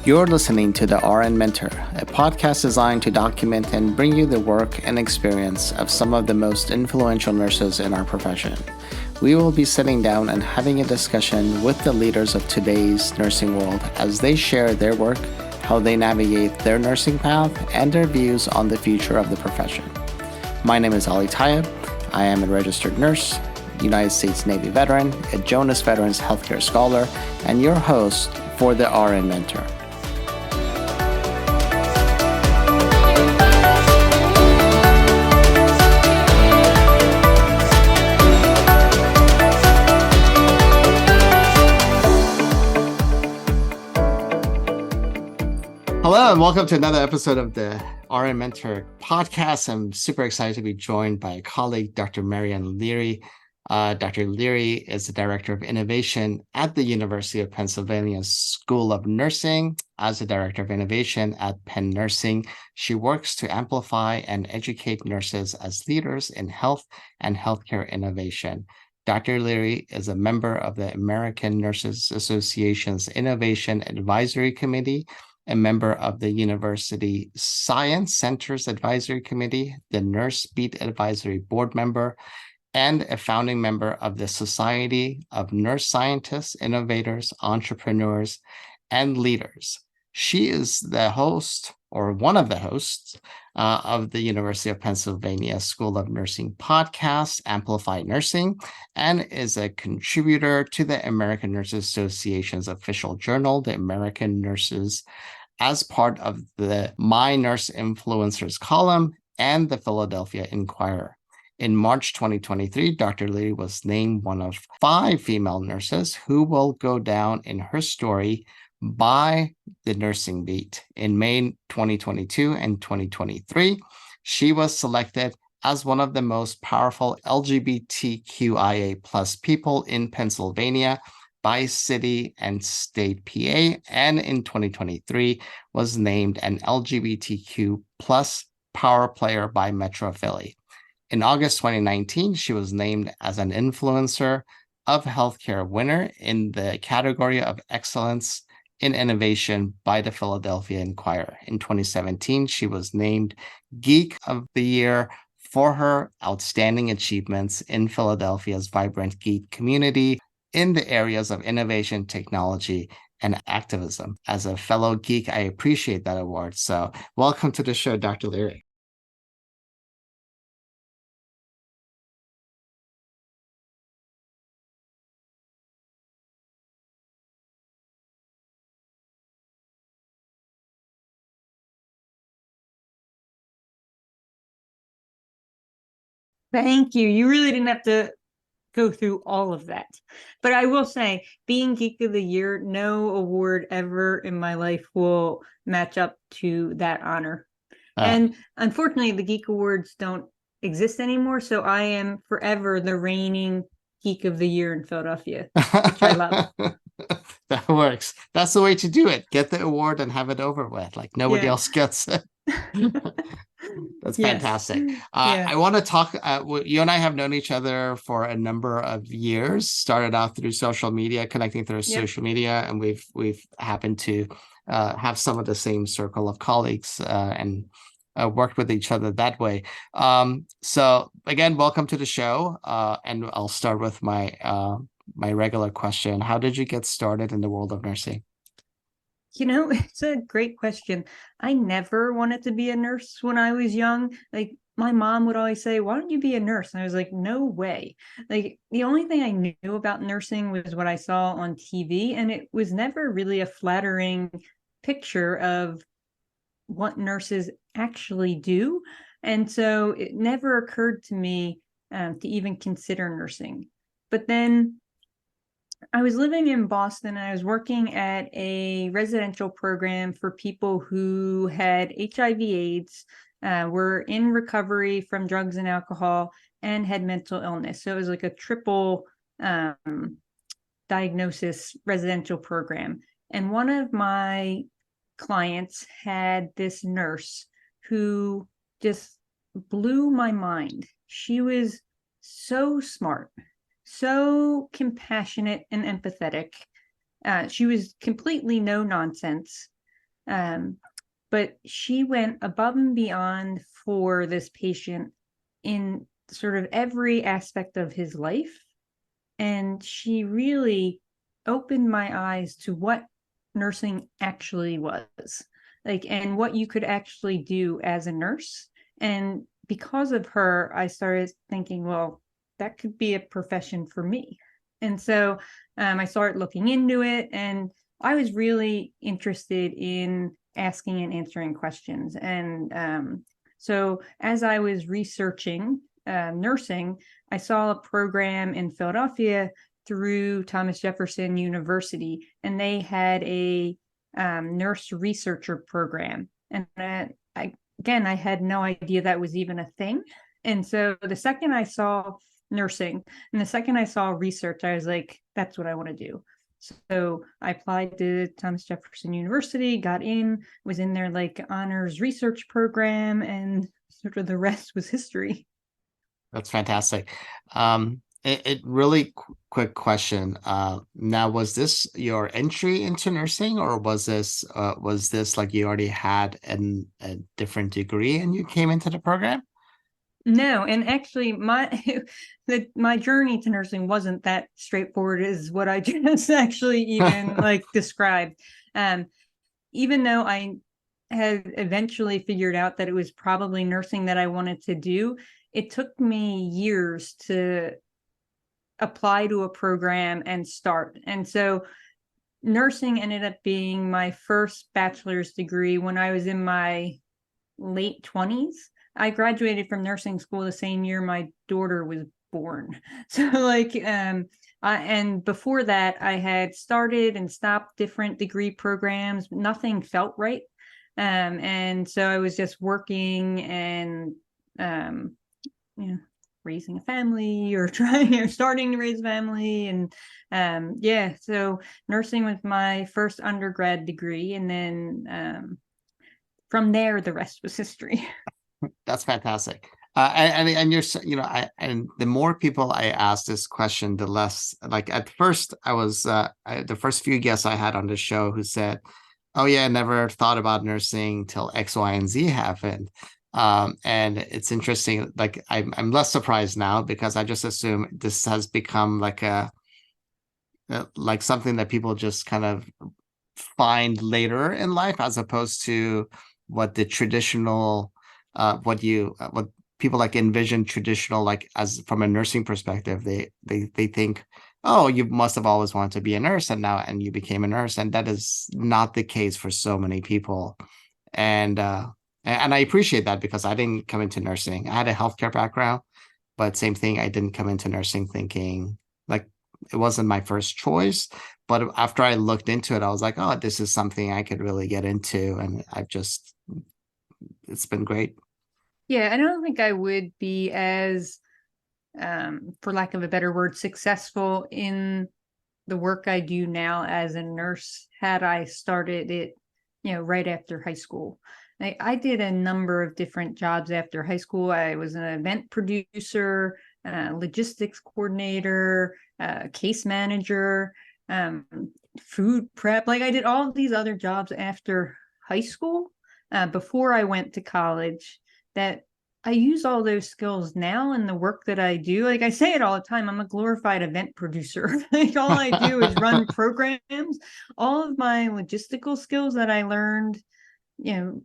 You're listening to the RN Mentor, a podcast designed to document and bring you the work and experience of some of the most influential nurses in our profession. We will be sitting down and having a discussion with the leaders of today's nursing world as they share their work, how they navigate their nursing path, and their views on the future of the profession. My name is Ali Tayeb. I am a registered nurse, United States Navy veteran, a Jonas Veterans Healthcare Scholar, and your host for the RN Mentor. Hello and welcome to another episode of the RN Mentor podcast. I'm super excited to be joined by a colleague, Dr. Marion Leary. Dr. Leary is the Director of Innovation at the University of Pennsylvania School of Nursing. As the Director of Innovation at Penn Nursing, she works to amplify and educate nurses as leaders in health and healthcare innovation. Dr. Leary is a member of the American Nurses Association's Innovation Advisory Committee, a member of the University Science Center's Advisory Committee, the Nurse Beat Advisory Board member, and a founding member of the Society of Nurse Scientists, Innovators, Entrepreneurs, and Leaders. She is the host, or one of the hosts, of the University of Pennsylvania School of Nursing podcast, Amplify Nursing, and is a contributor to the American Nurses Association's official journal, the American Nurses, as part of the My Nurse Influencers column and the Philadelphia Inquirer. In March 2023, Dr. Leary was named one of 5 female nurses who will go down in her story by the Nursing Beat. In May 2022 and 2023, she was selected as one of the most powerful LGBTQIA plus people in Pennsylvania by City and State PA, and in 2023 was named an LGBTQ plus power player by Metro Philly. In August 2019, she was named as an Influencer of Healthcare winner in the category of Excellence in Innovation by the Philadelphia Inquirer. In 2017, she was named Geek of the Year for her outstanding achievements in Philadelphia's vibrant geek community in the areas of innovation, technology, and activism. As a fellow geek, I appreciate that award. So welcome to the show, Dr. Leary. Thank you. You really didn't have to go through all of that. But I will say, being Geek of the Year, no award ever in my life will match up to that honor. And unfortunately, the Geek Awards don't exist anymore. So I am forever the reigning Geek of the Year in Philadelphia, which I love. That works. That's the way to do it. Get the award and have it over with. Like nobody else gets it. That's fantastic. I want to talk, you and I have known each other for a number of years, started out through social media, connecting through social media, and we've happened to have some of the same circle of colleagues and worked with each other that way. So again, welcome to the show. And I'll start with my my regular question. How did you get started in the world of nursing? It's a great question. I never wanted to be a nurse when I was young. Like, my mom would always say, why don't you be a nurse? And I was like, no way. Like, the only thing I knew about nursing was what I saw on TV, and it was never really a flattering picture of what nurses actually do. And so it never occurred to me to even consider nursing. But then I was living in Boston. I was working at a residential program for people who had HIV/AIDS, were in recovery from drugs and alcohol, and had mental illness. So it was like a triple diagnosis residential program. And one of my clients had this nurse who just blew my mind. She was so smart, so compassionate and empathetic. She was completely no nonsense. But she went above and beyond for this patient in sort of every aspect of his life. And she really opened my eyes to what nursing actually was, like, and what you could actually do as a nurse. And because of her, I started thinking, well, that could be a profession for me. And so I started looking into it, and I was really interested in asking and answering questions. And so as I was researching nursing, I saw a program in Philadelphia through Thomas Jefferson University, and they had a nurse researcher program. And I had no idea that was even a thing. And so the second I saw nursing and the second I saw research, I was like, that's what I want to do. So I applied to Thomas Jefferson University, got in, was in their like honors research program, and sort of the rest was history. That's fantastic. It really quick question. Now, was this your entry into nursing, or was this like you already had a different degree and you came into the program? No, and actually my journey to nursing wasn't that straightforward as what I just actually even like described. Um, Even though I had eventually figured out that it was probably nursing that I wanted to do, it took me years to apply to a program and start. And so nursing ended up being my first bachelor's degree when I was in my late 20s. I graduated from nursing school the same year my daughter was born. So and before that I had started and stopped different degree programs. Nothing felt right. And so I was just working and you know, raising a family or trying or starting to raise a family. And so nursing was my first undergrad degree, and then from there the rest was history. That's fantastic. And you're, and the more people I ask this question, the less, like at first I was, the first few guests I had on the show who said, oh yeah, I never thought about nursing till X, Y, and Z happened. And it's interesting, like I'm less surprised now because I just assume this has become like like something that people just kind of find later in life as opposed to what the traditional what people like envision traditional, like as from a nursing perspective, they think, oh, you must have always wanted to be a nurse and you became a nurse, and that is not the case for so many people. And I appreciate that because I didn't come into nursing. I had a healthcare background, but same thing, I didn't come into nursing thinking like it wasn't my first choice. But after I looked into it, I was like, oh, this is something I could really get into. And it's been great. Yeah, I don't think I would be as for lack of a better word, successful in the work I do now as a nurse had I started it, right after high school. I did a number of different jobs after high school. I was an event producer, logistics coordinator, case manager, um, food prep. Like I did all of these other jobs after high school, before I went to college, that I use all those skills now in the work that I do. Like I say it all the time, I'm a glorified event producer. Like all I do is run programs. All of my logistical skills that I learned,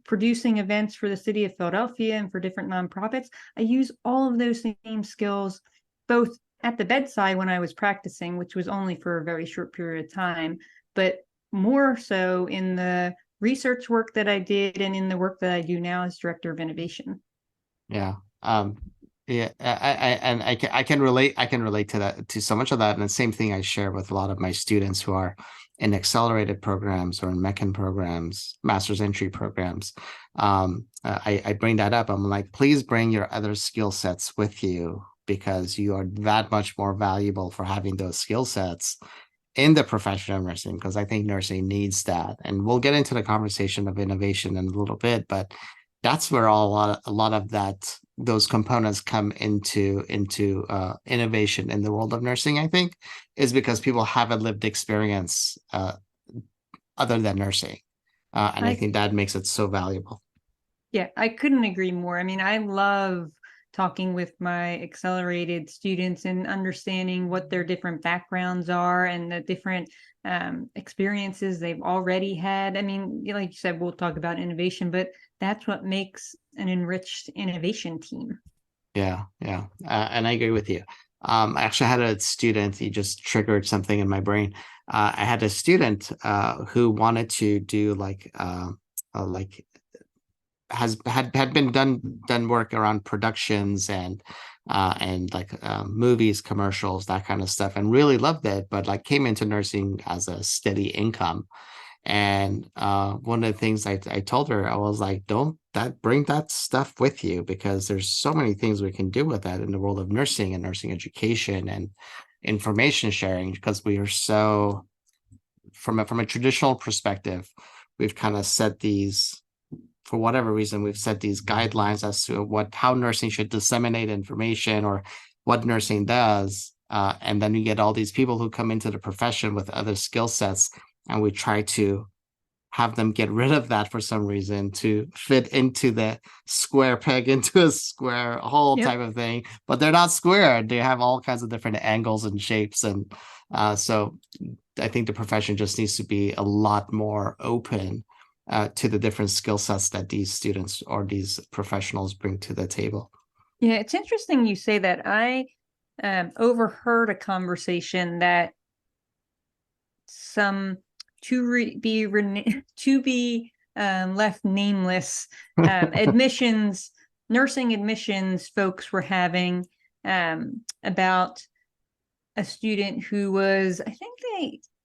producing events for the city of Philadelphia and for different nonprofits, I use all of those same skills both at the bedside when I was practicing, which was only for a very short period of time, but more so in the research work that I did and in the work that I do now as director of innovation. Yeah. Yeah. I can relate. I can relate to that, to so much of that. And the same thing I share with a lot of my students who are in accelerated programs or in mechan programs, master's entry programs. I bring that up. I'm like, please bring your other skill sets with you because you are that much more valuable for having those skill sets in the profession of nursing, because I think nursing needs that. And we'll get into the conversation of innovation in a little bit, but that's where a lot of that those components come into innovation in the world of nursing, I think, is because people have a lived experience other than nursing. And I think that makes it so valuable. Yeah, I couldn't agree more. I mean, I love talking with my accelerated students and understanding what their different backgrounds are and the different experiences they've already had. I mean, like you said, we'll talk about innovation, but that's what makes an enriched innovation team. Yeah, yeah. And I agree with you. I actually had a student, you just triggered something in my brain. I had a student who wanted to do like had been done work around productions and like movies, commercials, that kind of stuff, and really loved it, but like came into nursing as a steady income. And one of the things I told her, I was like, don't that bring that stuff with you, because there's so many things we can do with that in the world of nursing and nursing education and information sharing, because we are so from a traditional perspective, we've kind of set these, for whatever reason, we've set these guidelines as to what how nursing should disseminate information or what nursing does. And then you get all these people who come into the profession with other skill sets, and we try to have them get rid of that for some reason to fit into the square peg into a square hole Yep. type of thing. But they're not square. They have all kinds of different angles and shapes. And so I think the profession just needs to be a lot more open to the different skill sets that these students or these professionals bring to the table. Yeah, it's interesting you say that. I overheard a conversation that some to be left nameless admissions nursing admissions folks were having about a student who was, I think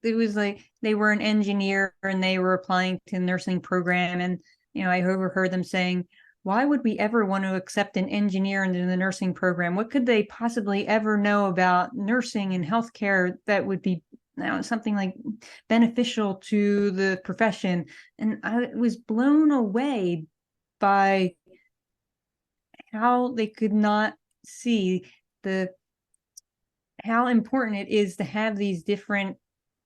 it was like they were an engineer and they were applying to the nursing program, and I overheard them saying, why would we ever want to accept an engineer into the nursing program? What could they possibly ever know about nursing and healthcare that would be something like beneficial to the profession? And I was blown away by how they could not see the how important it is to have these different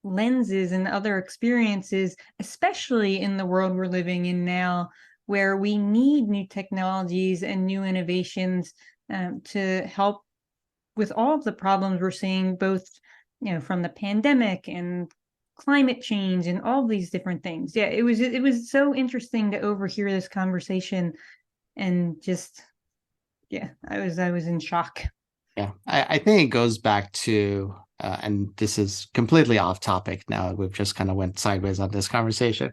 lenses and other experiences, especially in the world we're living in now, where we need new technologies and new innovations to help with all of the problems we're seeing, both from the pandemic and climate change and all these different things. Yeah, it was so interesting to overhear this conversation, and just I was in shock. Yeah, I think it goes back to, and this is completely off topic now. We've just kind of went sideways on this conversation,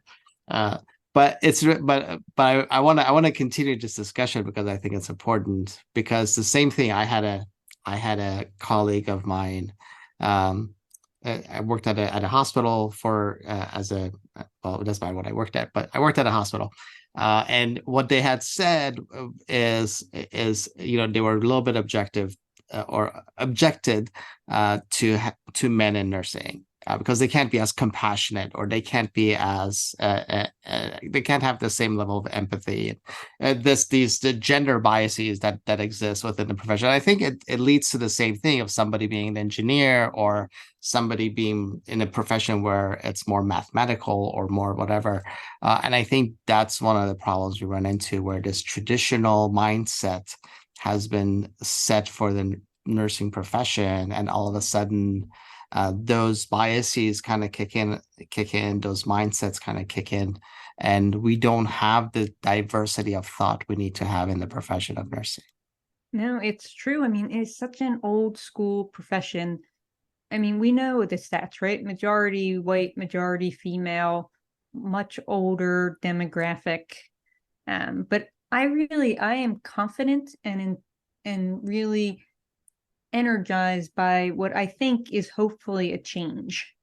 uh, I want to continue this discussion because I think it's important. Because the same thing, I had a colleague of mine. Um, I worked at a hospital for as a well, that's not what I worked at, but I worked at a hospital. And what they had said is they were a little bit objective or objected to men in nursing because they can't be as compassionate, or they can't be as they can't have the same level of empathy. The gender biases that exist within the profession. I think it leads to the same thing of somebody being an engineer or somebody being in a profession where it's more mathematical or more whatever. And I think that's one of the problems we run into, where this traditional mindset has been set for the nursing profession, and all of a sudden those biases kind of kick in, those mindsets kind of kick in, and we don't have the diversity of thought we need to have in the profession of nursing. No, it's true. I mean, it's such an old school profession. I mean, we know the stats, right? Majority white, majority female, much older demographic. But I am confident and really energized by what I think is hopefully a change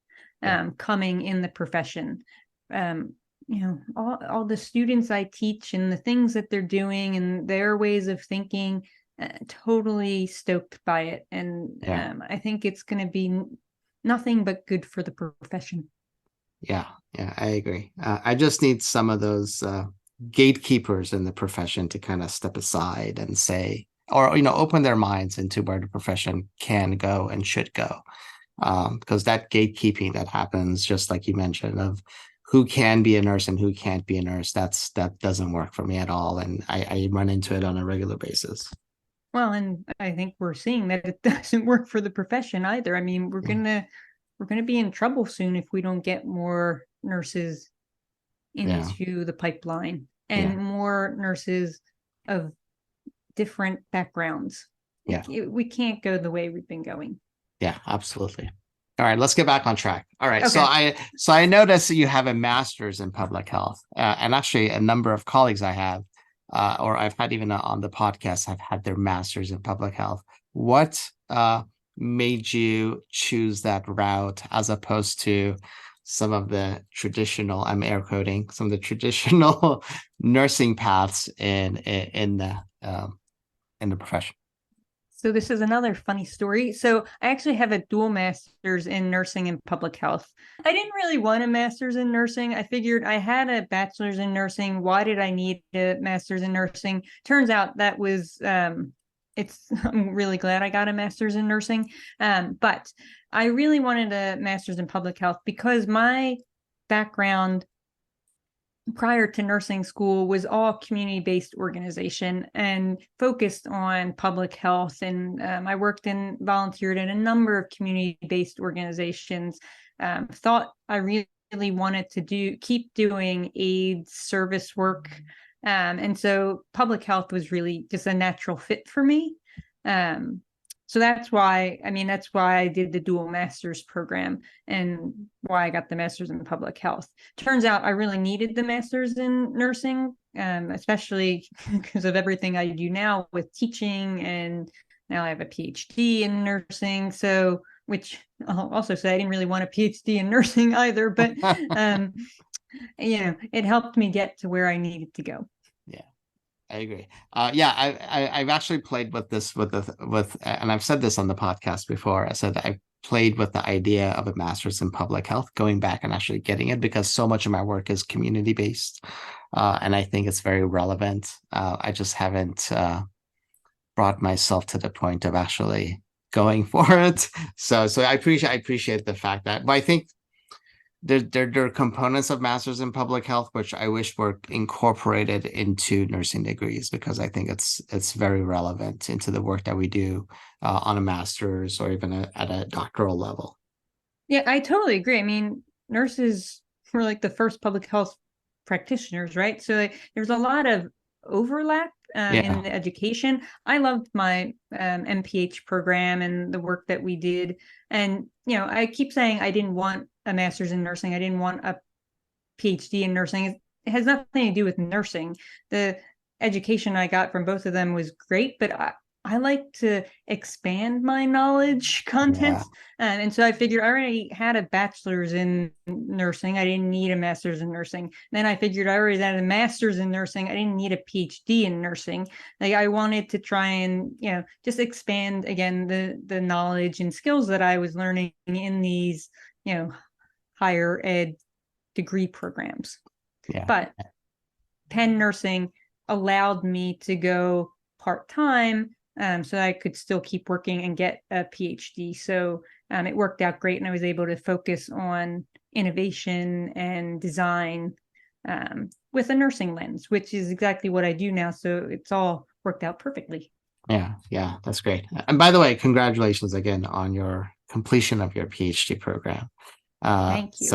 Yeah. coming in the profession. All the students I teach and the things that they're doing and their ways of thinking, totally stoked by it. And Yeah. I think it's going to be nothing but good for the profession. Yeah. Yeah. I agree. I just need some of those gatekeepers in the profession to kind of step aside and say, or open their minds into where the profession can go and should go. Because that gatekeeping that happens, just like you mentioned, of who can be a nurse and who can't be a nurse. That doesn't work for me at all. And I run into it on a regular basis. Well, and I think we're seeing that it doesn't work for the profession either. I mean, we're gonna be in trouble soon if we don't get more nurses Yeah. into the pipeline and Yeah. more nurses of different backgrounds. Yeah. We can't go the way we've been going. Yeah, absolutely. All right, let's get back on track. All right, Okay. so I noticed that you have a master's in public health, and actually a number of colleagues I have, or I've had even on the podcast, have had their masters in public health. What made you choose that route as opposed to some of the traditional, I'm air quoting, some of the traditional nursing paths in the profession? So this is another funny story. So I actually have a dual master's in nursing and public health. I didn't really want a master's in nursing. I figured I had a bachelor's in nursing. Why did I need a master's in nursing? Turns out that was I'm really glad I got a master's in nursing. But I really wanted a master's in public health because my background prior to nursing school was all community-based organization and focused on public health. And I worked and volunteered in a number of community-based organizations. Thought I really wanted to keep doing AIDS service work. And so public health was really just a natural fit for me. So that's why I did the dual master's program and why I got the master's in public health. Turns out I really needed the master's in nursing, especially because of everything I do now with teaching. And now I have a PhD in nursing. So, which I'll also say I didn't really want a PhD in nursing either, but, it helped me get to where I needed to go. Yeah. I agree. I've actually played with this and I've said this on the podcast before. I said I played with the idea of a master's in public health, going back and actually getting it because so much of my work is community based, and I think it's very relevant. I just haven't brought myself to the point of actually going for it. So I appreciate the fact that, but I think there are components of masters in public health which I wish were incorporated into nursing degrees because I think it's very relevant into the work that we do on a master's or even at a doctoral level. Yeah, I totally agree. I mean, nurses were like the first public health practitioners, right? So there's a lot of overlap in the education. I loved my MPH program and the work that we did. And, I keep saying I didn't want a master's in nursing. I didn't want a PhD in nursing. It has nothing to do with nursing. The education I got from both of them was great, but I like to expand my knowledge content. And so I figured I already had a bachelor's in nursing. I didn't need a master's in nursing. Then I figured I already had a master's in nursing. I didn't need a PhD in nursing. Like I wanted to try and, just expand again the knowledge and skills that I was learning in these, higher ed degree programs. Yeah. But Penn Nursing allowed me to go part-time so I could still keep working and get a PhD. So it worked out great, and I was able to focus on innovation and design with a nursing lens, which is exactly what I do now. So it's all worked out perfectly. Yeah, that's great. And by the way, congratulations again on your completion of your PhD program. Thank you.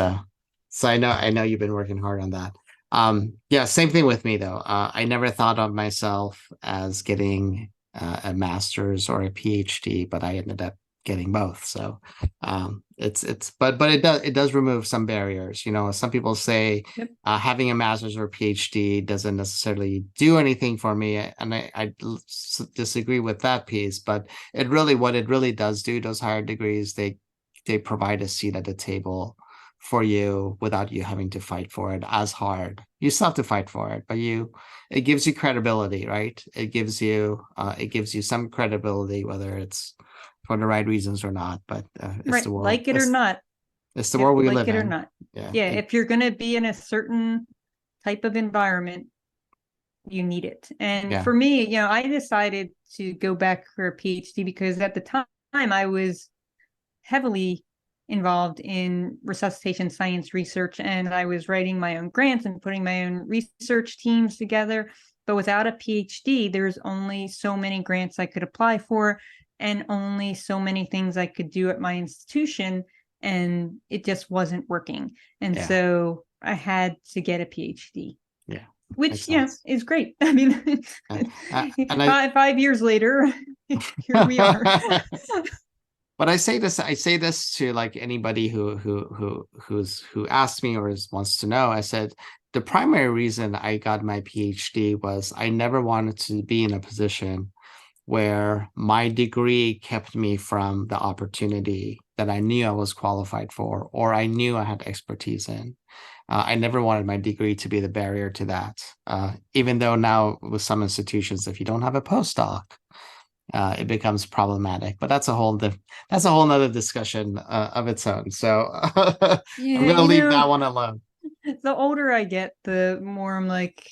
So I know you've been working hard on that. Yeah, same thing with me though. I never thought of myself as getting a master's or a PhD, but I ended up getting both. So but it does remove some barriers. Some people say having a master's or a PhD doesn't necessarily do anything for me, and I disagree with that piece. But what it really does do, those higher degrees, they provide a seat at the table for you without you having to fight for it as hard. You still have to fight for it, but it gives you credibility, right? It gives you some credibility, whether it's for the right reasons or not. But it's right, the world, like it or not. It's the world we live in. Like it in. or not. Yeah. If you're going to be in a certain type of environment, you need it. And for me, I decided to go back for a PhD because at the time I was heavily involved in resuscitation science research, and I was writing my own grants and putting my own research teams together. But without a PhD, there's only so many grants I could apply for and only so many things I could do at my institution, and it just wasn't working. And Yeah. so I had to get a PhD. Yeah. Which, is great. I mean, and 5 years later, here we are. But I say this to like anybody who asks me or wants to know. I said the primary reason I got my PhD was I never wanted to be in a position where my degree kept me from the opportunity that I knew I was qualified for, or I knew I had expertise in. I never wanted my degree to be the barrier to that. Even though now with some institutions, if you don't have a postdoc, it becomes problematic. But that's a whole nother discussion of its own. So I'm going to leave that one alone. The older I get, the more I'm like,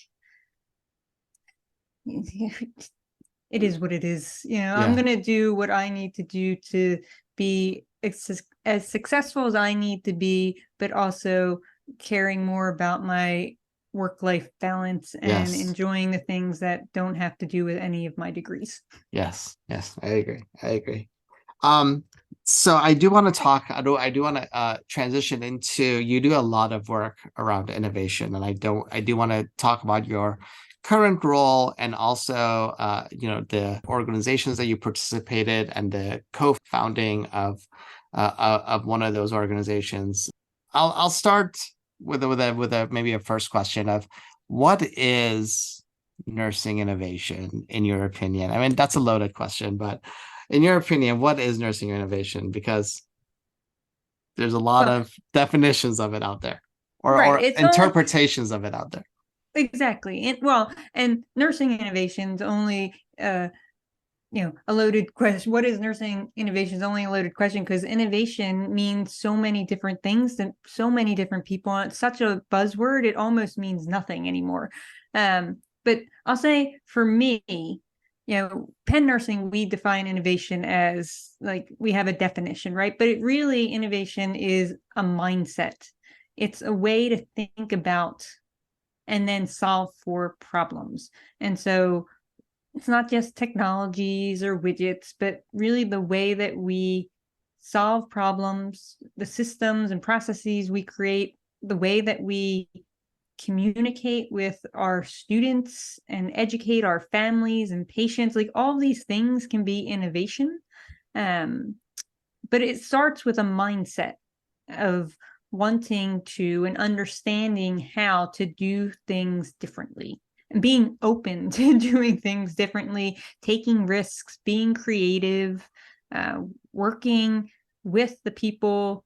it is what it is. I'm going to do what I need to do to be as successful as I need to be, but also caring more about my work-life balance and enjoying the things that don't have to do with any of my degrees. Yes, I agree. So I do want to talk. I do want to transition into. You do a lot of work around innovation, and I do want to talk about your current role and also the organizations that you participated and the co-founding of one of those organizations. I'll start with a maybe a first question of what is nursing innovation in your opinion? I mean, that's a loaded question, but in your opinion, what is nursing innovation? Because there's a lot of definitions of it out there, or interpretations of it out there. Exactly. And nursing innovations only a loaded question. What is nursing innovation is only a loaded question because innovation means so many different things to so many different people. It's such a buzzword, it almost means nothing anymore. But I'll say for me, Penn Nursing, we define innovation as like we have a definition, right? But innovation is a mindset. It's a way to think about and then solve for problems. And so it's not just technologies or widgets, but really the way that we solve problems, the systems and processes we create, the way that we communicate with our students and educate our families and patients. Like all these things can be innovation. But it starts with a mindset of wanting to and understanding how to do things differently and being open to doing things differently, taking risks, being creative, working with the people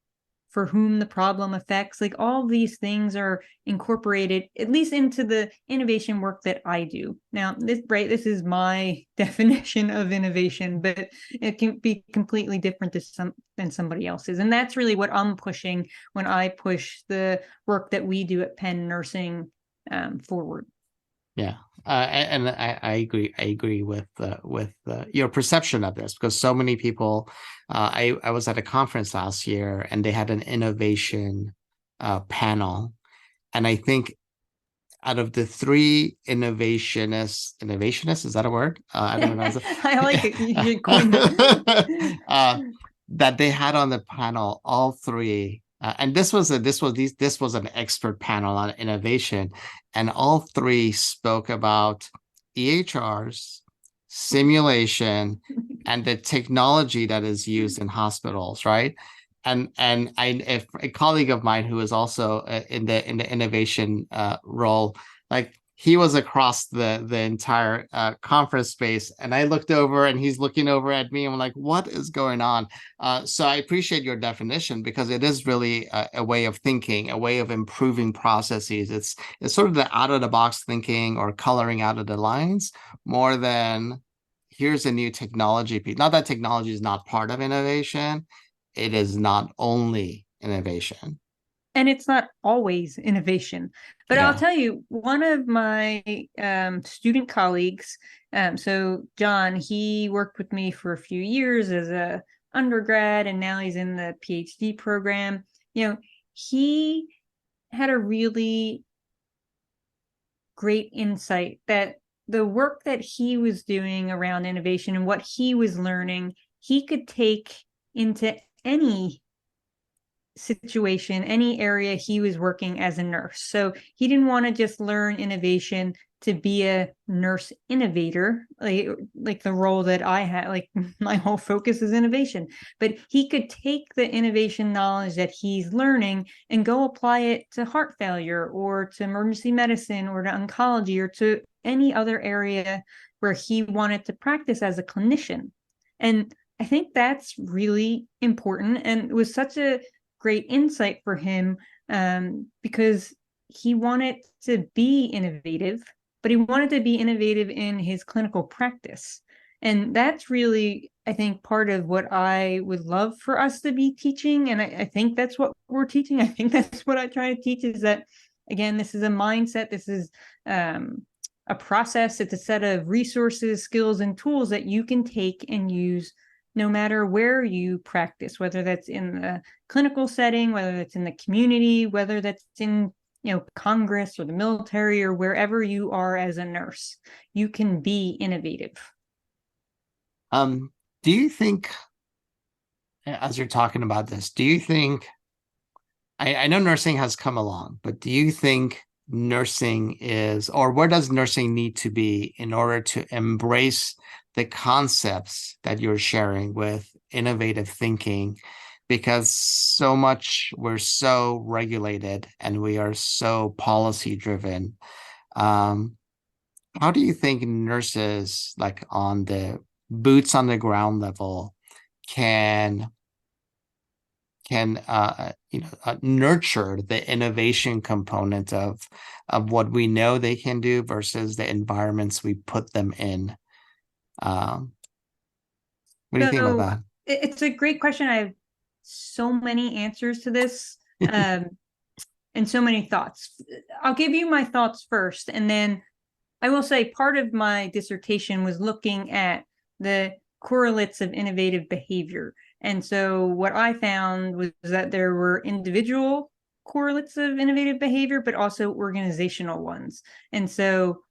for whom the problem affects. Like all these things are incorporated at least into the innovation work that I do. Now, this is my definition of innovation, but it can be completely different than somebody else's. And that's really what I'm pushing when I push the work that we do at Penn Nursing forward. Yeah, and I agree. I agree with your perception of this because so many people. I was at a conference last year and they had an innovation panel, and I think out of the three innovationists, is that a word? I don't know. I like it. You should coin it. That they had on the panel, all three. And this was an expert panel on innovation, and all three spoke about EHRs, simulation, and the technology that is used in hospitals, right? If a colleague of mine who is also in the innovation role, like he was across the entire conference space, and I looked over and he's looking over at me. And I'm like, what is going on? So I appreciate your definition because it is really a way of thinking, a way of improving processes. It's sort of the out of the box thinking or coloring out of the lines more than here's a new technology piece. Not that technology is not part of innovation. It is not only innovation. And it's not always innovation. But I'll tell you, one of my student colleagues, so John, he worked with me for a few years as a undergrad, and now he's in the Ph.D. program. He had a really great insight that the work that he was doing around innovation and what he was learning, he could take into any situation, any area he was working as a nurse. So he didn't want to just learn innovation to be a nurse innovator, like the role that I had, like my whole focus is innovation. But he could take the innovation knowledge that he's learning and go apply it to heart failure or to emergency medicine or to oncology or to any other area where he wanted to practice as a clinician. And I think that's really important. And it was such a great insight for him, because he wanted to be innovative, but he wanted to be innovative in his clinical practice. And that's really, I think, part of what I would love for us to be teaching. And I think that's what we're teaching. I think that's what I try to teach, is that, again, this is a mindset. This is a process. It's a set of resources, skills, and tools that you can take and use no matter where you practice, whether that's in the clinical setting, whether that's in the community, whether that's in Congress or the military or wherever you are as a nurse, you can be innovative. Do you think, as you're talking about this, do you think, I know nursing has come along, but do you think nursing is, or where does nursing need to be in order to embrace the concepts that you're sharing with innovative thinking? Because so much, we're so regulated and we are so policy driven. How do you think nurses, like on the boots on the ground level, can nurture the innovation component of what we know they can do versus the environments we put them in? What do you think about that? It's a great question. I have so many answers to this, and so many thoughts. I'll give you my thoughts first, and then I will say part of my dissertation was looking at the correlates of innovative behavior. And so what I found was that there were individual correlates of innovative behavior, but also organizational ones. And so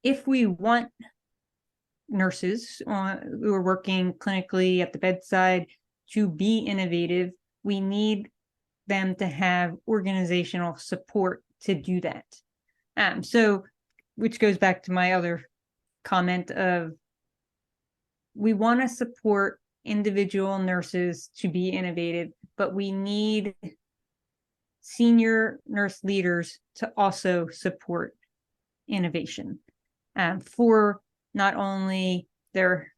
if we want nurses who are working clinically at the bedside to be innovative, we need them to have organizational support to do that. So, which goes back to my other comment of, we want to support individual nurses to be innovative, but we need senior nurse leaders to also support innovation for not only their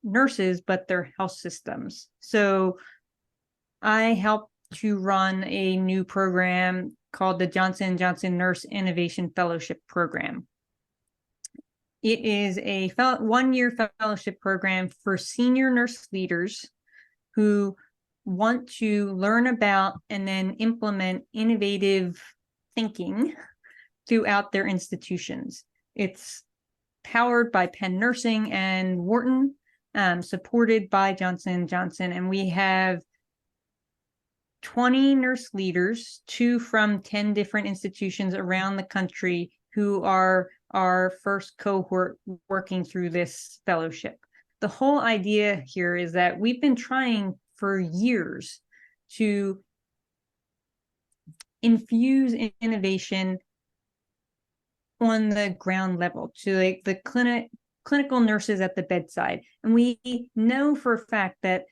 nurses, but their health systems. So I helped to run a new program called the Johnson & Johnson Nurse Innovation Fellowship Program. It is a one-year fellowship program for senior nurse leaders who want to learn about and then implement innovative thinking throughout their institutions. It's powered by Penn Nursing and Wharton, supported by Johnson & Johnson. And we have 20 nurse leaders, 2 from 10 different institutions around the country, who are our first cohort working through this fellowship. The whole idea here is that we've been trying for years to infuse innovation on the ground level to like the clinical nurses at the bedside. And we know for a fact that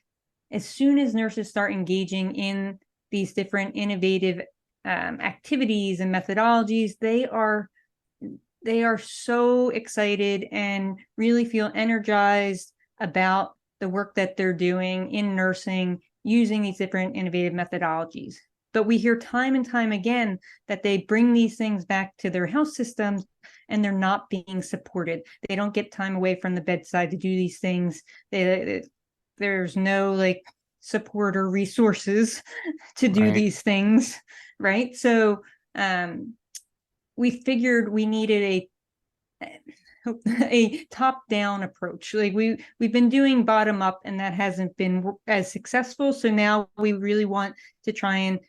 as soon as nurses start engaging in these different innovative activities and methodologies, they are so excited and really feel energized about the work that they're doing in nursing using these different innovative methodologies. But we hear time and time again that they bring these things back to their health systems and they're not being supported. They don't get time away from the bedside to do these things. There's no like support or resources to do these things, right? So we figured we needed a top-down approach. Like we've been doing bottom up, and that hasn't been as successful. So now we really want to try and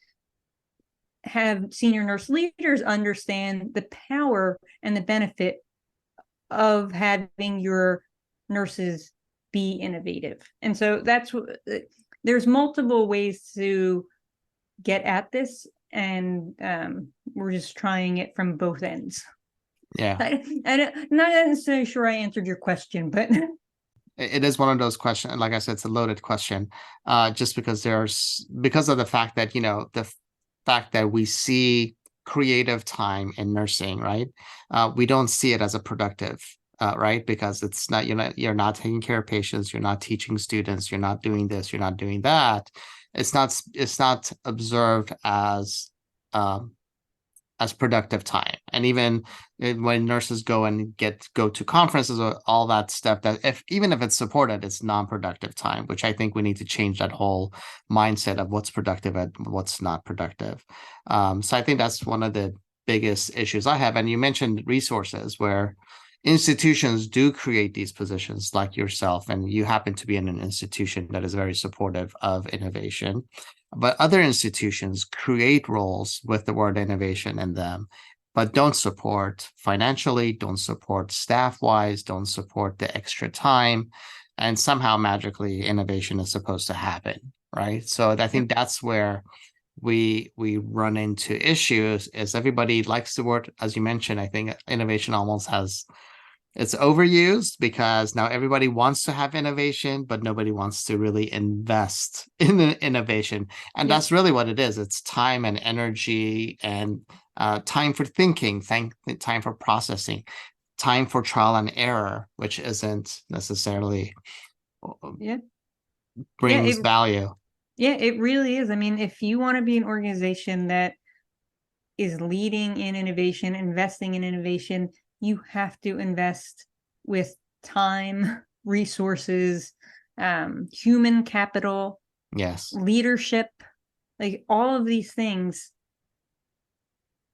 have senior nurse leaders understand the power and the benefit of having your nurses be innovative. And so there's multiple ways to get at this, and we're just trying it from both ends. Yeah. I'm not necessarily sure I answered your question, but it is one of those questions. Like I said, it's a loaded question, just because because of the fact that, the fact that we see creative time in nursing, right? We don't see it as a productive, right? Because you're not taking care of patients, you're not teaching students, you're not doing this, you're not doing that. It's not observed as productive time. And even when nurses go to conferences or all that stuff, that even if it's supported, it's non-productive time, which I think we need to change that whole mindset of what's productive and what's not productive. So I think that's one of the biggest issues I have. And you mentioned resources where institutions do create these positions like yourself, and you happen to be in an institution that is very supportive of innovation. But other institutions create roles with the word innovation in them, but don't support financially, don't support staff-wise, don't support the extra time, and somehow magically innovation is supposed to happen, right? So I think that's where we run into issues. Is everybody likes the word, as you mentioned. I think innovation almost it's overused because now everybody wants to have innovation, but nobody wants to really invest in the innovation. And that's really what it is. It's time and energy and time for thinking, time for processing, time for trial and error, which isn't necessarily brings value. Yeah, it really is. I mean, if you want to be an organization that is leading in innovation, investing in innovation, you have to invest with time, resources, human capital, yes, leadership. Like all of these things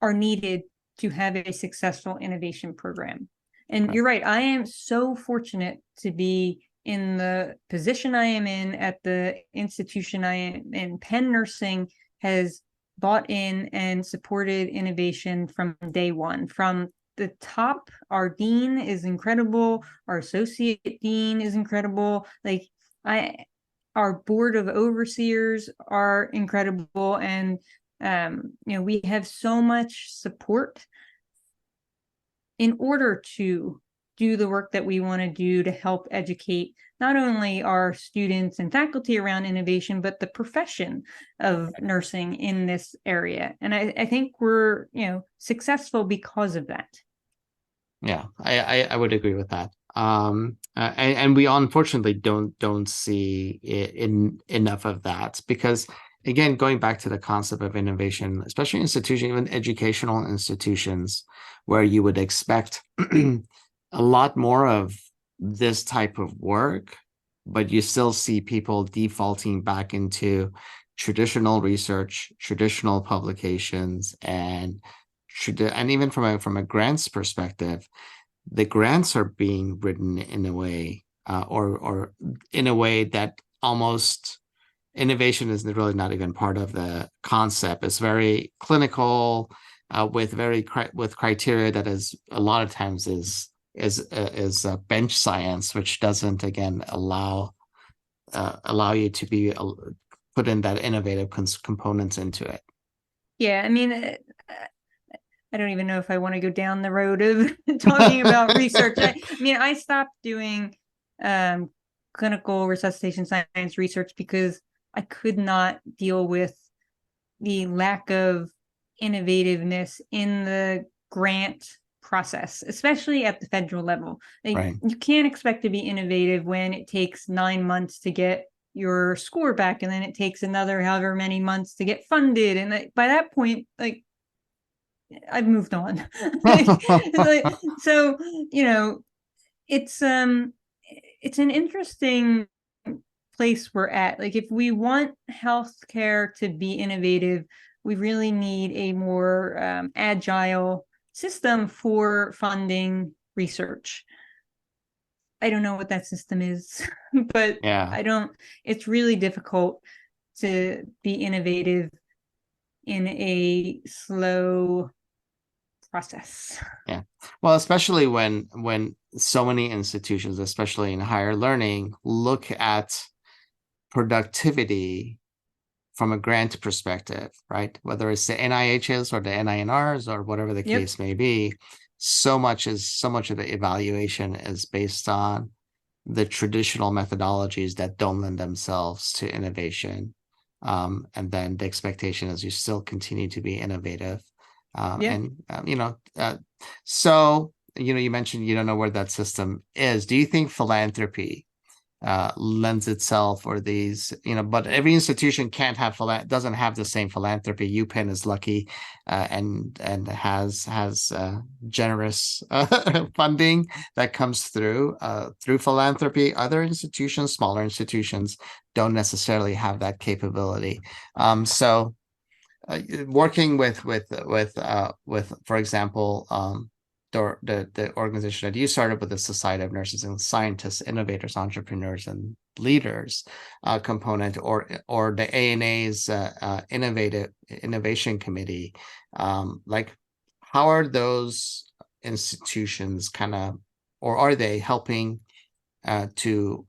are needed to have a successful innovation program. And you're right. I am so fortunate to be in the position I am in at the institution I am in. Penn Nursing has bought in and supported innovation from day one. From the top, our dean is incredible. Our associate dean is incredible. Our board of overseers are incredible. And, we have so much support in order to do the work that we want to do to help educate not only our students and faculty around innovation, but the profession of nursing in this area. And I think we're, successful because of that. Yeah, I would agree with that. And we unfortunately don't see enough of that, because again, going back to the concept of innovation, especially even educational institutions, where you would expect a lot more of this type of work, but you still see people defaulting back into traditional research, traditional publications, and even from a grants perspective, the grants are being written in a way, or in a way that almost innovation is really not even part of the concept. It's very clinical, with criteria that is a lot of times is bench science, which doesn't again allow you to be put in that innovative components into it. Yeah, I mean, I don't even know if I want to go down the road of talking about research. I stopped doing clinical resuscitation science research because I could not deal with the lack of innovativeness in the grant process, especially at the federal level. Right. You can't expect to be innovative when it takes 9 months to get your score back, and then it takes another however many months to get funded. And by that point, I've moved on. So, it's an interesting place we're at. If we want healthcare to be innovative, we really need a more agile system for funding research. I don't know what that system is, but Yeah. it's really difficult to be innovative in a slow process. Yeah. Well, especially when so many institutions, especially in higher learning, look at productivity from a grant perspective, right? Whether it's the NIHs or the NINRs or whatever the Yep. case may be, so much of the evaluation is based on the traditional methodologies that don't lend themselves to innovation. And then the expectation is you still continue to be innovative. Yeah. So, you mentioned you don't know where that system is. Do you think philanthropy lends itself or these, but every institution doesn't have the same philanthropy. UPenn is lucky and has generous funding that comes through philanthropy. Other institutions, smaller institutions, don't necessarily have that capability. So working with for example the organization that you started with, the Society of Nurses and Scientists, Innovators, Entrepreneurs, and Leaders component, or the ANA's Innovation Committee, like how are those institutions kind of, or are they helping to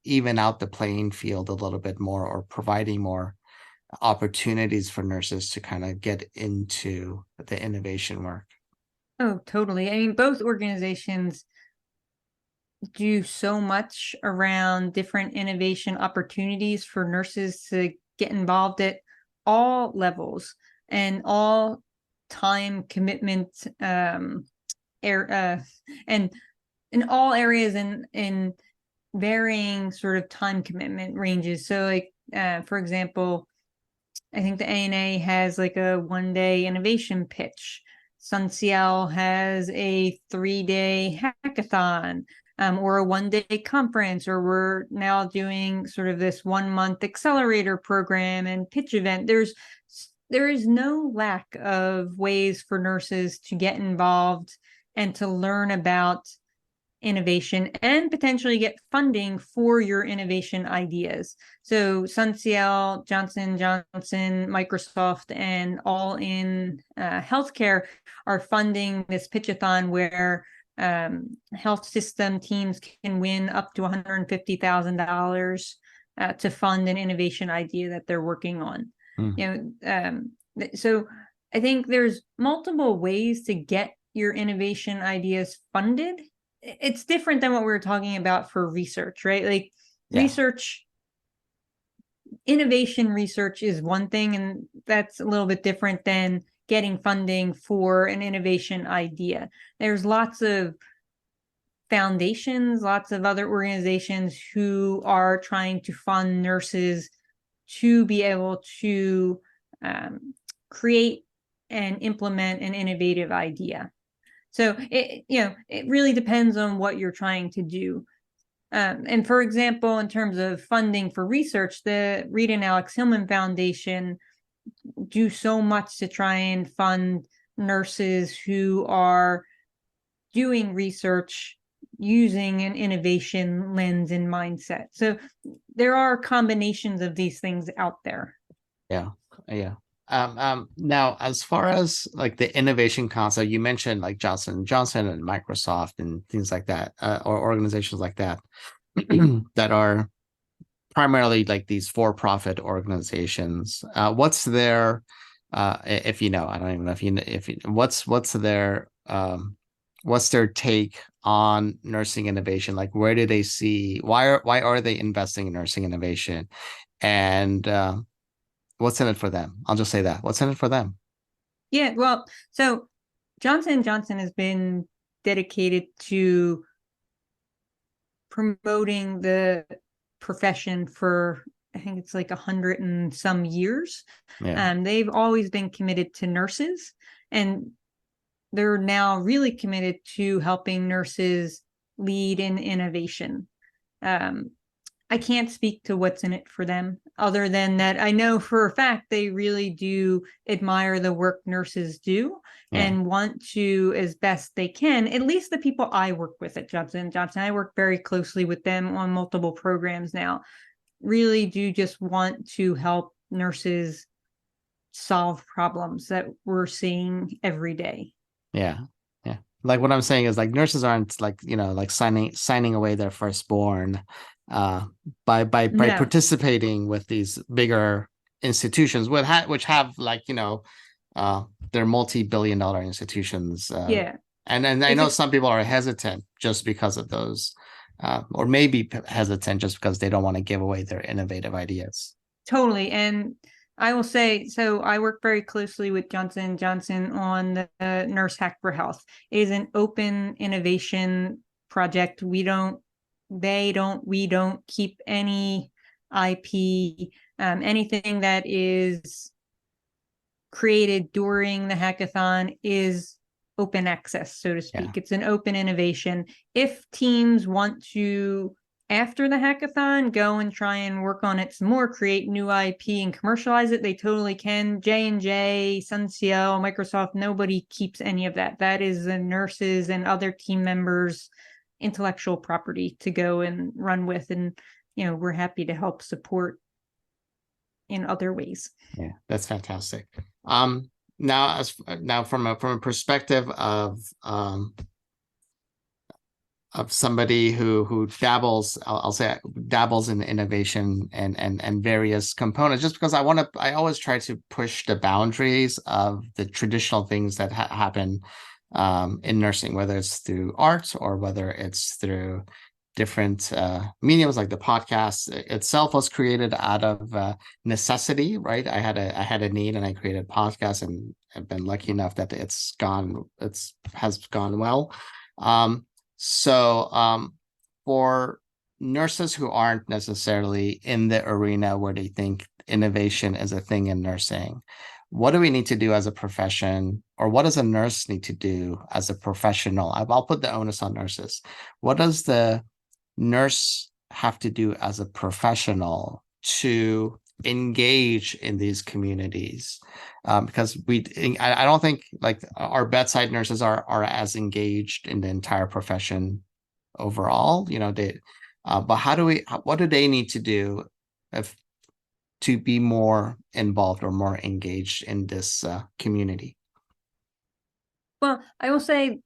even out the playing field a little bit more, or providing more opportunities for nurses to kind of get into the innovation work? Oh, totally. I mean, both organizations do so much around different innovation opportunities for nurses to get involved at all levels and all time commitment and in all areas in varying sort of time commitment ranges. So like for example, I think the ANA has like a 1-day innovation pitch. SONSIEL has a 3-day hackathon, or a 1-day conference, or we're now doing sort of this 1-month accelerator program and pitch event. There is no lack of ways for nurses to get involved and to learn about innovation and potentially get funding for your innovation ideas. So SONSIEL, Johnson Johnson, Microsoft, and All in Healthcare are funding this pitchathon where health system teams can win up to $150,000 to fund an innovation idea that they're working on. So I think there's multiple ways to get your innovation ideas funded. It's different than what we were talking about for research, right? Like research, innovation research is one thing, and that's a little bit different than getting funding for an innovation idea. There's lots of foundations, lots of other organizations who are trying to fund nurses to be able to create and implement an innovative idea. So it really depends on what you're trying to do. And for example, in terms of funding for research, the Reed and Alex Hillman Foundation do so much to try and fund nurses who are doing research using an innovation lens and mindset. So there are combinations of these things out there. Yeah. Now, as far as like the innovation concept, you mentioned like Johnson Johnson and Microsoft and things like that, or organizations like that, that are primarily like these for-profit organizations. What's their, if you know, I don't even know if you what's their take on nursing innovation? Like, where do they see, why are they investing in nursing innovation? And what's in it for them? I'll just say that. What's in it for them? Yeah, well, so Johnson & Johnson has been dedicated to promoting the profession for, I think it's like 100 and some years. They've always been committed to nurses, and they're now really committed to helping nurses lead in innovation. I can't speak to what's in it for them. other than that, I know for a fact they really do admire the work nurses do and want to, as best they can, at least the people I work with at Johnson & Johnson, I work very closely with them on multiple programs now, really do just want to help nurses solve problems that we're seeing every day. Yeah. Yeah. Like what I'm saying is like nurses aren't like, like signing away their firstborn by No. participating with these bigger institutions which have like, they're multi-billion dollar institutions. Yeah. And I It's know a some people are hesitant just because of those, or maybe hesitant just because they don't want to give away their innovative ideas. Totally. And I will say, so I work very closely with Johnson & Johnson on the Nurse Hack for Health. It is an open innovation project. We don't keep any IP. Anything that is created during the hackathon is open access, so to speak. Yeah. It's an open innovation. If teams want to, after the hackathon, go and try and work on it some more, create new IP and commercialize it, they totally can. J&J, SONSIEL, Microsoft, nobody keeps any of that. That is the nurses and other team members' intellectual property to go and run with. And, we're happy to help support in other ways. Yeah, that's fantastic. Now from a perspective of somebody who dabbles, I'll say dabbles in innovation and various components, just because I always try to push the boundaries of the traditional things that happen in nursing, whether it's through art or whether it's through different mediums. Like the podcast itself was created out of necessity, right? I had a need and I created a podcast, and I've been lucky enough that has gone well. So for nurses who aren't necessarily in the arena where they think innovation is a thing in nursing, what do we need to do as a profession, or what does a nurse need to do as a professional? I'll put the onus on nurses. What does the nurse have to do as a professional to engage in these communities? Because I don't think like our bedside nurses are as engaged in the entire profession overall. But what do they need to do if to be more involved or more engaged in this community? Well, I will say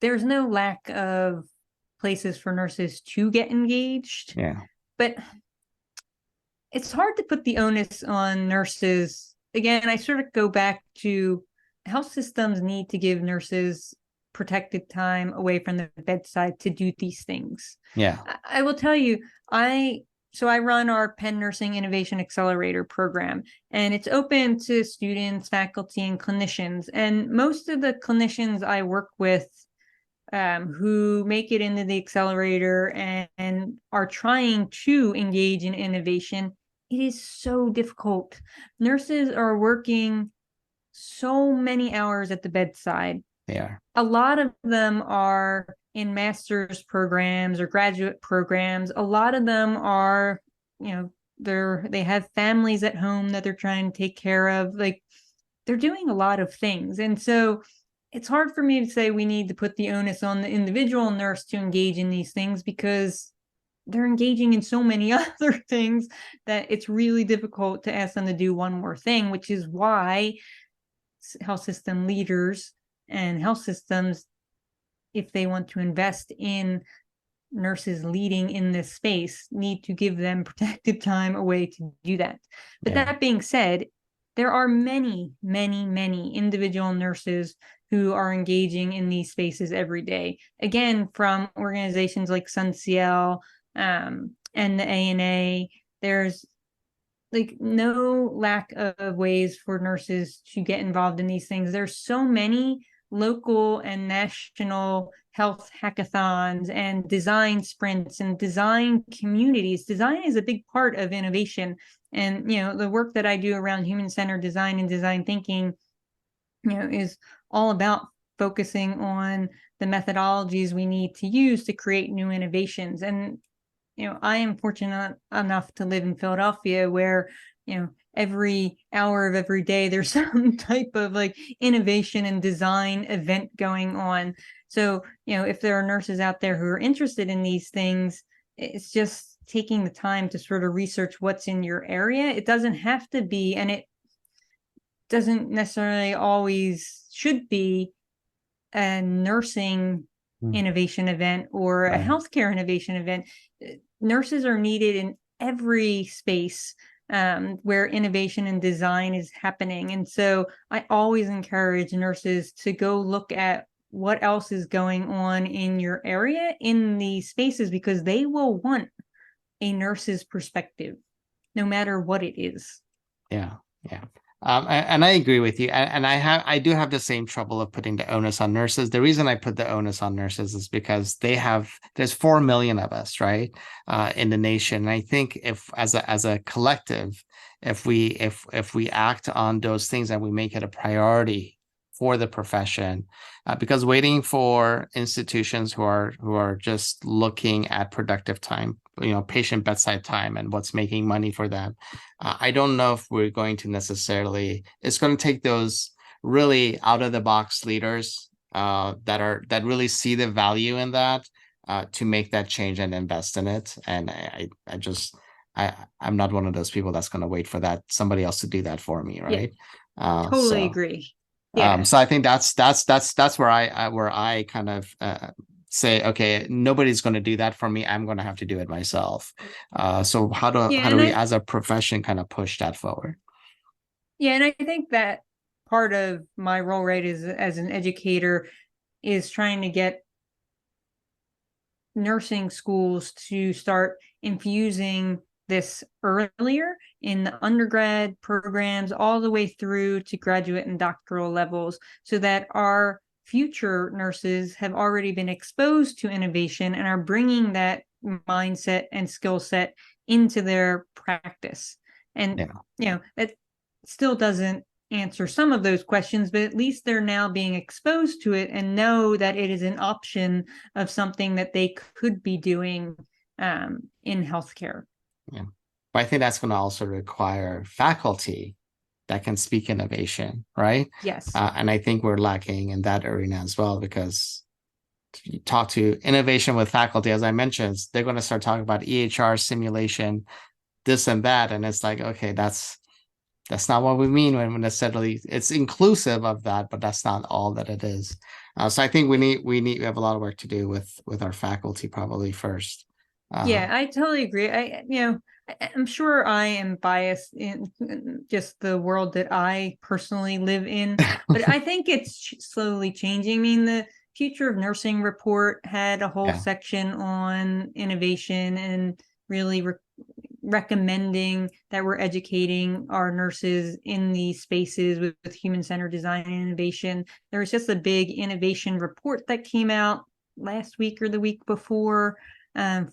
there's no lack of places for nurses to get engaged. Yeah. But it's hard to put the onus on nurses. Again, I sort of go back to health systems need to give nurses protected time away from the bedside to do these things. Yeah. I will tell you, I run our Penn Nursing Innovation Accelerator program, and it's open to students, faculty, and clinicians. And most of the clinicians I work with who make it into the accelerator and are trying to engage in innovation, it is so difficult. Nurses are working so many hours at the bedside. They are. A lot of them are in master's programs or graduate programs. A lot of them are, they have families at home that they're trying to take care of. Like, they're doing a lot of things. And so it's hard for me to say we need to put the onus on the individual nurse to engage in these things, because they're engaging in so many other things that it's really difficult to ask them to do one more thing, which is why health system leaders and health systems, if they want to invest in nurses leading in this space, need to give them protected time away to do that. But that being said, there are many, many, many individual nurses who are engaging in these spaces every day. Again, from organizations like SONSIEL and the ANA, there's like no lack of ways for nurses to get involved in these things. There's so many local and national health hackathons and design sprints and design communities. Design is a big part of innovation. And, the work that I do around human-centered design and design thinking, is all about focusing on the methodologies we need to use to create new innovations. And I am fortunate enough to live in Philadelphia where, every hour of every day there's some type of like innovation and design event going on. So, if there are nurses out there who are interested in these things, it's just taking the time to sort of research what's in your area. It doesn't have to be, and it doesn't necessarily always should be a nursing innovation event or a Right. healthcare innovation event. Nurses are needed in every space where innovation and design is happening. And so I always encourage nurses to go look at what else is going on in your area in these spaces, because they will want a nurse's perspective, no matter what it is. Yeah, yeah. And I agree with you. And I do have the same trouble of putting the onus on nurses. The reason I put the onus on nurses is because there's 4 million of us, right, in the nation. And I think if as a collective, if we act on those things and we make it a priority for the profession, because waiting for institutions who are just looking at productive time, patient bedside time and what's making money for them, I don't know if we're going to necessarily, it's going to take those really out of the box leaders that really see the value in that to make that change and invest in it. And I'm not one of those people that's going to wait for that somebody else to do that for me, Yeah, right? totally So agree. Yeah. so I think that's where I kind of say, okay, nobody's going to do that for me. I'm going to have to do it myself. So Yeah, how do and we, as a profession, kind of push that forward? I think that part of my role, right, is as an educator, is trying to get nursing schools to start infusing this earlier in the undergrad programs all the way through to graduate and doctoral levels, so that our future nurses have already been exposed to innovation and are bringing that mindset and skill set into their practice. And, Yeah. that still doesn't answer some of those questions, but at least they're now being exposed to it and know that it is an option of something that they could be doing in healthcare. Yeah. But I think that's going to also require faculty that can speak innovation, right? Yes. And I think we're lacking in that arena as well, because you talk to innovation with faculty, as I mentioned, they're going to start talking about EHR simulation, this and that. And it's like, okay, that's not what we mean when necessarily it's inclusive of that, but that's not all that it is. So I think we have a lot of work to do with our faculty probably first. Yeah, I totally agree. I'm sure I am biased in just the world that I personally live in, but I think it's slowly changing. I mean, the Future of Nursing report had a whole Yeah. section on innovation and really recommending that we're educating our nurses in these spaces with human-centered design and innovation. There was just a big innovation report that came out last week or the week before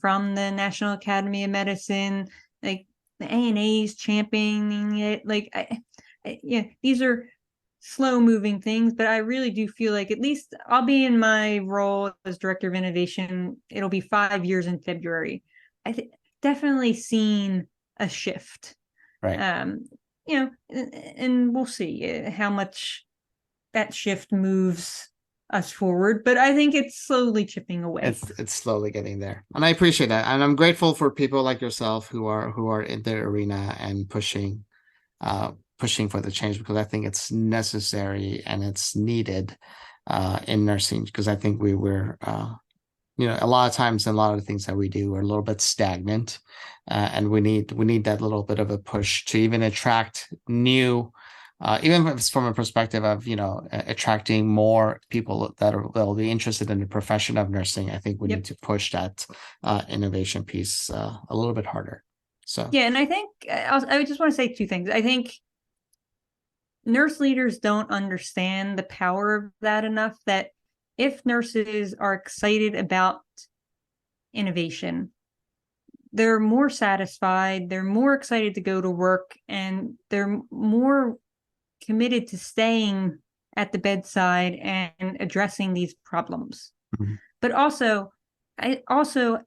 from the National Academy of Medicine, like the ANA's championing it. Like, these are slow moving things, but I really do feel like at least I'll be in my role as director of innovation. It'll be 5 years in February. I think definitely seen a shift. Right. And we'll see how much that shift moves us forward, but I think it's slowly chipping away. It's slowly getting there, and I appreciate that, and I'm grateful for people like yourself who are in the arena and pushing for the change, because I think it's necessary and it's needed in nursing, because I think we were a lot of times in a lot of the things that we do are a little bit stagnant, and we need that little bit of a push to even attract new, even if it's from a perspective of attracting more people that'll be interested in the profession of nursing. I think we need to push that innovation piece a little bit harder. So yeah, and I think I just want to say two things. I think nurse leaders don't understand the power of that enough, that if nurses are excited about innovation, they're more satisfied, they're more excited to go to work, and they're more committed to staying at the bedside and addressing these problems. mm-hmm. But also, I also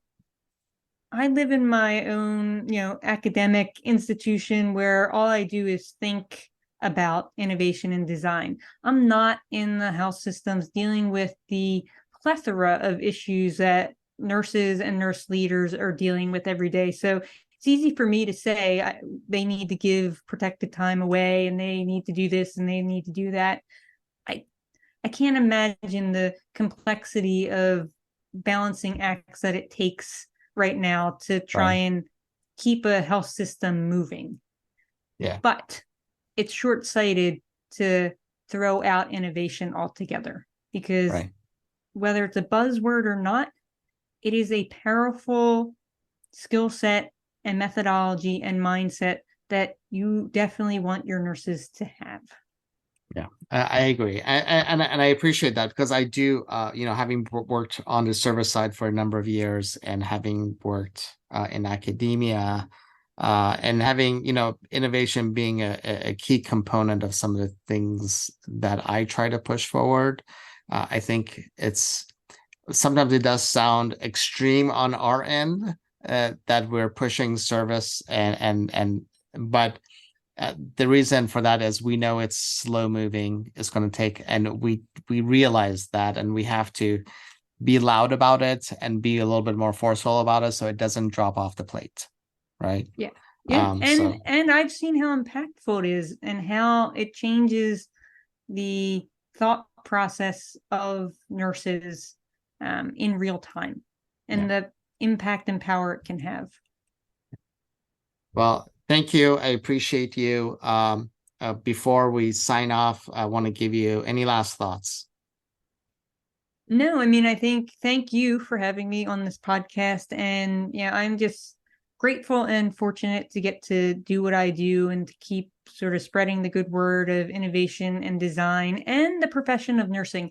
I live in my own, academic institution where all I do is think about innovation and design. I'm not in the health systems dealing with the plethora of issues that nurses and nurse leaders are dealing with every day. So it's easy for me to say they need to give protected time away and they need to do this and they need to do that. I I can't imagine the complexity of balancing acts that it takes right now to try Right. and keep a health system moving. Yeah. But it's short-sighted to throw out innovation altogether, because Right. whether it's a buzzword or not, it is a powerful skill set and methodology and mindset that you definitely want your nurses to have. Yeah, I agree, and I appreciate that because I do, having worked on the service side for a number of years and having worked in academia, and having innovation being a key component of some of the things that I try to push forward. I think it's sometimes it does sound extreme on our end, that we're pushing service but the reason for that is we know it's slow moving. It's going to take, and we realize that, and we have to be loud about it and be a little bit more forceful about it so it doesn't drop off the plate, right? Yeah. Yeah. So And I've seen how impactful it is and how it changes the thought process of nurses in real time, yeah. and the impact and power it can have. Thank you. I appreciate you. Before we sign off, I want to give you any last thoughts. No, I mean, I think thank you for having me on this podcast. And I'm just grateful and fortunate to get to do what I do and to keep sort of spreading the good word of innovation and design and the profession of nursing.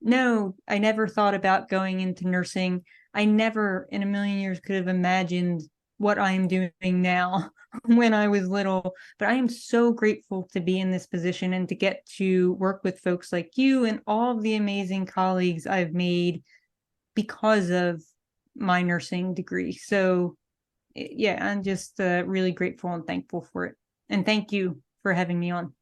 No, I never thought about going into nursing. I never in a million years could have imagined what I am doing now when I was little. But I am so grateful to be in this position and to get to work with folks like you and all of the amazing colleagues I've made because of my nursing degree. So, yeah, I'm just really grateful and thankful for it. And thank you for having me on.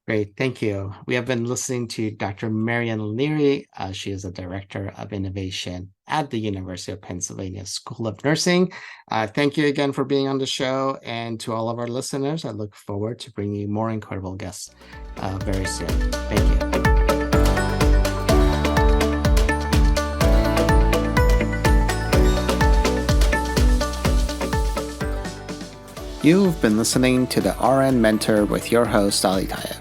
Great, thank you. We have been listening to Dr. Marion Leary. She is a director of innovation at the University of Pennsylvania School of Nursing. Thank you again for being on the show. And to all of our listeners, I look forward to bringing you more incredible guests very soon. Thank you. You've been listening to the RN Mentor with your host, Ali Tayeb.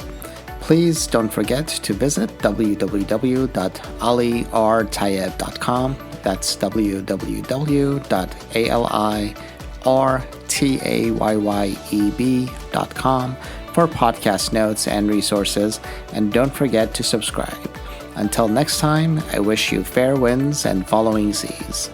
Please don't forget to visit www.alirtayeb.com. That's www.alirtayeb.com for podcast notes and resources. And don't forget to subscribe. Until next time, I wish you fair winds and following seas.